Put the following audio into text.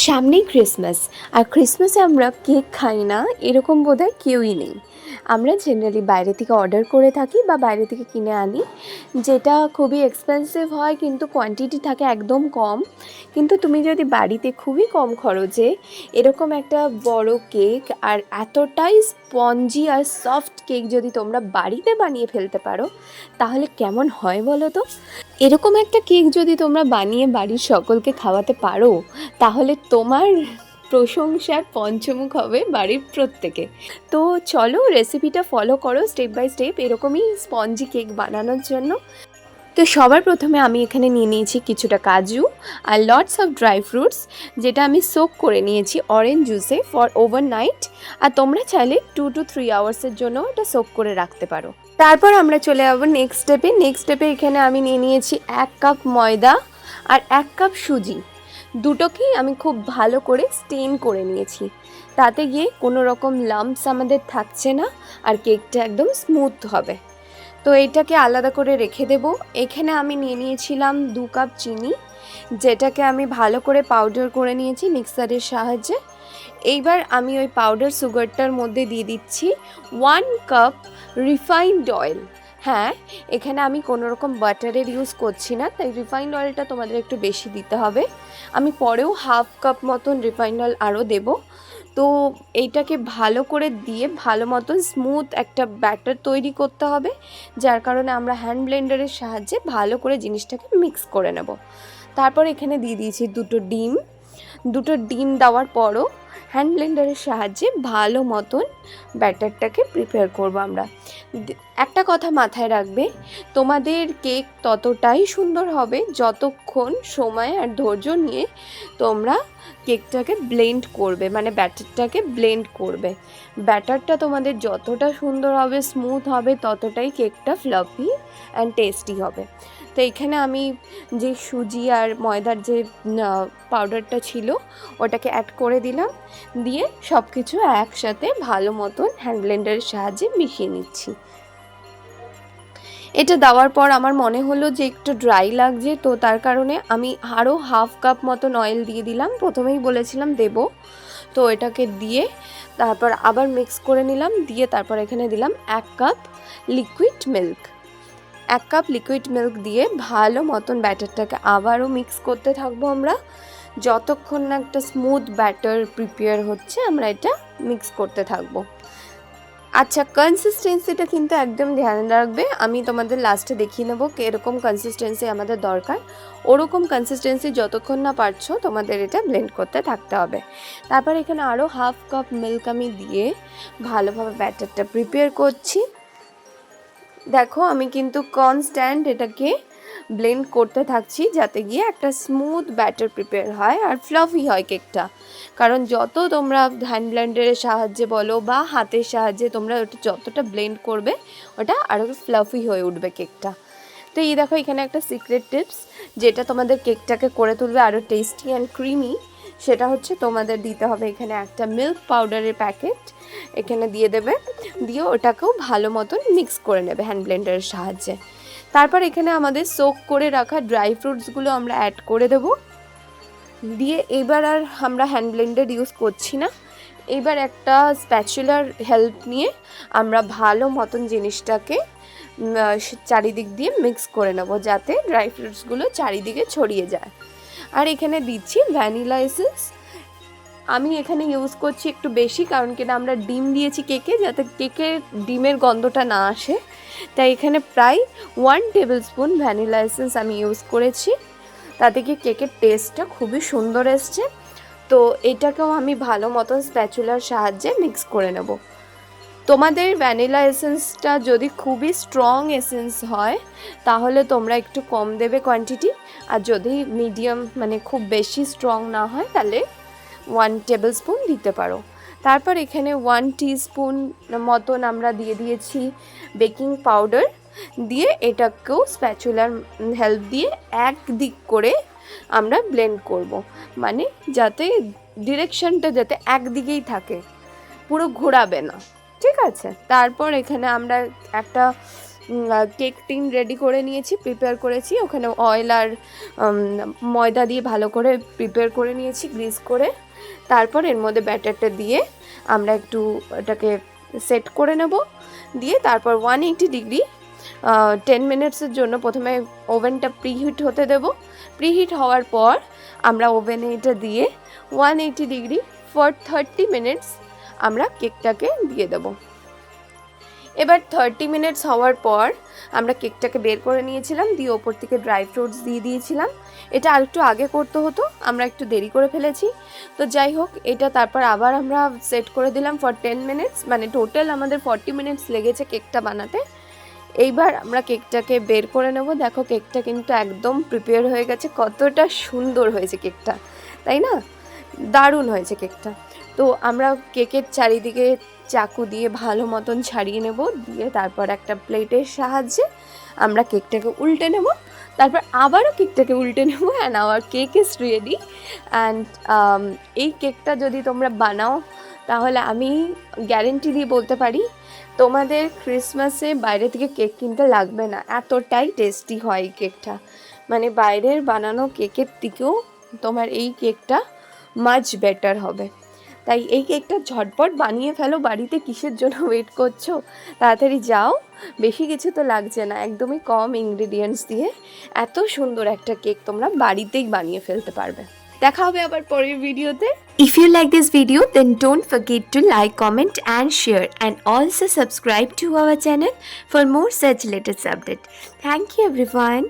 সামনেই ক্রিসমাস, আর ক্রিসমাসে আমরা কেক খাই না এরকম বোধহয় কেউই নেই। আমরা জেনারেলি বাইরে থেকে অর্ডার করে থাকি বা বাইরে থেকে কিনে আনি, যেটা খুবই এক্সপেন্সিভ হয় কিন্তু কোয়ান্টিটি থাকে একদম কম। কিন্তু তুমি যদি বাড়িতে খুবই কম খরচে এরকম একটা বড় কেক আর এতটাই স্পঞ্জি আর সফট কেক যদি তোমরা বাড়িতে বানিয়ে ফেলতে পারো তাহলে কেমন হয় বলো তো। এরকম একটা কেক যদি তোমরা বানিয়ে বাড়ির সকলকে খাওয়াতে পারো তাহলে তোমার প্রশংসার পঞ্চমুখ হবে বাড়ির প্রত্যেকে। তো চলো রেসিপিটা ফলো করো স্টেপ বাই স্টেপ এরকমই স্পঞ্জি কেক বানানোর জন্য। তো সবার প্রথমে আমি এখানে নিয়ে নিয়েছি কিছুটা কাজু are lots of dry fruits, যেটা আমি সোক করে নিয়েছি অরেঞ্জ জুসে ফর ওভারনাইট। আর তোমরা চাইলে 2 to 3 আওয়ার্সের জন্য এটা সোক করে রাখতে পারো। তারপর আমরা চলে যাবো নেক্সট স্টেপে এখানে আমি নিয়ে নিয়েছি 1 কাপ ময়দা আর 1 কাপ সুজি। দুটোকেই আমি খুব ভালো করে স্টেন করে নিয়েছি, তাতে গিয়ে কোনো রকম লাম্পস আমাদের থাকছে না আর কেকটা একদম স্মুথ হবে। তো এটাকে আলাদা করে রেখে দেব। এখানে আমি নিয়ে নিয়েছিলাম 2 কাপ চিনি, যেটাকে আমি ভালো করে পাউডার করে নিয়েছি মিক্সারের সাহায্যে। এইবার আমি ওই পাউডার সুগারটার মধ্যে দিয়ে দিচ্ছি 1 কাপ রিফাইন্ড অয়েল। হ্যাঁ, এখানে আমি কোনো রকম বাটারের ইউজ করছি না, তাই রিফাইন্ড অয়েলটা তোমাদের একটু বেশি দিতে হবে। আমি পরেও 1/2 কাপ মতন রিফাইন্ড অয়েল আরও দেবো। তো এইটাকে ভালো করে দিয়ে ভালো মতন স্মুথ একটা ব্যাটার তৈরি করতে হবে, যার কারণে আমরা হ্যান্ড ব্লেন্ডারের সাহায্যে ভালো করে জিনিসটাকে মিক্স করে নেব। তারপর এখানে দিয়ে দিয়েছি দুটো ডিম দেওয়ার পরও হ্যান্ড ব্লেন্ডারের সাহায্যে ভালো মতন ব্যাটারটাকে প্রিপেয়ার করব আমরা। একটা কথা মাথায় রাখবে, তোমাদের কেক ততটাই সুন্দর হবে যতক্ষণ সময় আর ধৈর্য নিয়ে তোমরা কেকটাকে ব্লেন্ড করবে, মানে ব্যাটারটাকে ব্লেন্ড করবে। ব্যাটারটা তোমাদের যতটা সুন্দর হবে, স্মুথ হবে, ততটাই কেকটা ফ্লাফি অ্যান্ড টেস্টি হবে। তো এখানে আমি যে সুজি আর ময়দার যে পাউডারটা ছিল ওটাকে অ্যাড করে দিলাম, দিয়ে সব কিছু একসাথে ভালো মতন হ্যান্ড ব্লেন্ডারের সাহায্যে মিশিয়ে নিচ্ছি। এটা দেওয়ার পর আমার মনে হলো যে একটু ড্রাই লাগছে, তো তার কারণে আমি আরও 1/2 কাপ মতন অয়েল দিয়ে দিলাম। প্রথমেই বলেছিলাম দেব, তো এটাকে দিয়ে তারপর আবার মিক্স করে নিলাম। দিয়ে তারপর এখানে দিলাম 1 cup liquid milk. 1 cup liquid milk দিয়ে ভালো মতন ব্যাটারটাকে আবারও মিক্স করতে থাকবো আমরা, যতক্ষণ না একটা স্মুথ ব্যাটার প্রিপেয়ার হচ্ছে আমরা এটা মিক্স করতে থাকবো। আচ্ছা, কনসিস্টেন্সিটা কিন্তু একদম ধ্যান রাখবে, আমি তোমাদের লাস্টে দেখিয়ে নেবো কীরকম কনসিস্টেন্সি আমাদের দরকার। ওরকম কনসিস্টেন্সি যতক্ষণ না পারছো তোমাদের এটা ব্লেন্ড করতে থাকতে হবে। তারপর এখানে আরও 1/2 কাপ মিল্ক আমি দিয়ে ভালোভাবে ব্যাটারটা প্রিপেয়ার করছি। দেখো আমি কিন্তু কনস্ট্যান্ট এটাকে ব্লেন্ড করতে থাকছি যাতে গিয়ে একটা স্মুথ ব্যাটার প্রিপেয়ার হয় আর ফ্লাফি হয় কেকটা। কারণ যত তোমরা হ্যান্ড ব্লেন্ডারের সাহায্যে বলো বা হাতের সাহায্যে তোমরা ওটা যতটা ব্লেন্ড করবে ওটা আরও ফ্লাফি হয়ে উঠবে কেকটা। তো এই দেখো এখানে একটা সিক্রেট টিপস যেটা তোমাদের কেকটাকে করে তুলবে আরও টেস্টি অ্যান্ড ক্রিমি, সেটা হচ্ছে তোমাদের দিতে হবে এখানে একটা মিল্ক পাউডারের প্যাকেট এখানে দিয়ে দেবে, দিয়ে ওটাকেও ভালো মতন মিক্স করে নেবে হ্যান্ড ব্লেন্ডারের সাহায্যে। তারপর এখানে আমাদের সোক করে রাখা ড্রাই ফ্রুটসগুলো আমরা অ্যাড করে দেব, দিয়ে এবার আর আমরা হ্যান্ড ব্লেন্ডার ইউজ করছি না। এবার একটা স্প্যাচুলার হেল্প নিয়ে আমরা ভালো মতন জিনিসটাকে চারিদিক দিয়ে মিক্স করে নেব যাতে ড্রাই ফ্রুটসগুলো চারিদিকে ছড়িয়ে যায়। আর এখানে দিচ্ছি ভ্যানিলা এসেন্স। আমি এখানে ইউজ করছি একটু বেশি, কারণ কিনা আমরা ডিম দিয়েছি কেকে, যাতে কেকের ডিমের গন্ধটা না আসে, তাই এখানে প্রায় 1 টেবিল স্পুন ভ্যানিলা এসেন্স আমি ইউজ করেছি। তাতে কি কেকের টেস্টটা খুবই সুন্দর এসছে। তো এটাকেও আমি ভালো মতন স্প্যাচুলার সাহায্যে মিক্স করে নেব। তোমাদের ভ্যানিলা এসেন্সটা যদি খুবই স্ট্রং এসেন্স হয় তাহলে তোমরা একটু কম দেবে কোয়ান্টিটি, আর যদি মিডিয়াম মানে খুব বেশি স্ট্রং না হয় তাহলে 1 টেবিল স্পুন দিতে পারো। তারপর এখানে 1 টিস্পুন মতন আমরা দিয়ে দিয়েছি বেকিং পাউডার, দিয়ে এটাকেও স্প্যাচুলার হেল্প দিয়ে একদিক করে আমরা ব্লেন্ড করব, মানে যাতে ডিরেকশনটা যাতে একদিকেই থাকে, পুরো ঘোরাবে না, ঠিক আছে। তারপর এখানে আমরা একটা কেক টিন রেডি করে নিয়েছি, প্রিপেয়ার করেছি। ওখানে অয়েল আর ময়দা দিয়ে ভালো করে প্রিপেয়ার করে নিয়েছি, গ্রিস করে। তারপর এর মধ্যে ব্যাটারটা দিয়ে আমরা একটু এটাকে সেট করে নেব। দিয়ে তারপর 180 ডিগ্রি 10 মিনিটসের জন্য প্রথমে ওভেনটা প্রিহিট হতে দেব। প্রিহিট হওয়ার পর আমরা ওভেনে এটা দিয়ে 180 ডিগ্রি ফর 30 মিনিটস আমরা কেকটাকে দিয়ে দেব। এবার 30 মিনিটস হওয়ার পর আমরা কেকটাকে বের করে নিয়েছিলাম, দিয়ে ওপর থেকে ড্রাই ফ্রুটস দিয়ে দিয়েছিলাম। এটা আর একটু আগে করতে হতো, আমরা একটু দেরি করে ফেলেছি। তো যাই হোক, এটা তারপর আবার আমরা সেট করে দিলাম ফর 10 মিনিটস, মানে টোটাল আমাদের 40 মিনিটস লেগেছে কেকটা বানাতে। এইবার আমরা কেকটাকে বের করে নেব। দেখো কেকটা কিন্তু একদম প্রিপেয়ার হয়ে গেছে, কতটা সুন্দর হয়েছে কেকটা, তাই না? দারুণ হয়েছে কেকটা। তো আমরা কেকের চারিদিকে চাকু দিয়ে ভালো মতন ছাড়িয়ে নেব, দিয়ে তারপর একটা প্লেটের সাহায্যে আমরা কেকটাকে উল্টে নেব, তারপর আবারও কেকটাকে উল্টে নেব। And our cake is ready. And এই কেকটা যদি তোমরা বানাও তাহলে আমি গ্যারেন্টি দিয়ে বলতে পারি তোমাদের ক্রিসমাসে বাইরে থেকে কেক কিনতে লাগবে না, এতটাই টেস্টি হয় এই কেকটা। মানে বাইরের বানানো কেকের থেকেও তোমার এই কেকটা মাচ বেটার হবে। তাই এই কেকটা ঝটপট বানিয়ে ফেলো বাড়িতে, কিসের জন্য ওয়েট করছো? তাড়াতাড়ি যাও, বেশি কিছু তো লাগছে না, একদমই কম ইনগ্রিডিয়েন্টস দিয়ে এত সুন্দর একটা কেক তোমরা বাড়িতেই বানিয়ে ফেলতে পারবে। দেখা হবে আবার পরের ভিডিওতে। If you like this video, then don't forget to like, comment and share, and also subscribe to our channel for more such latest updates. Thank you everyone.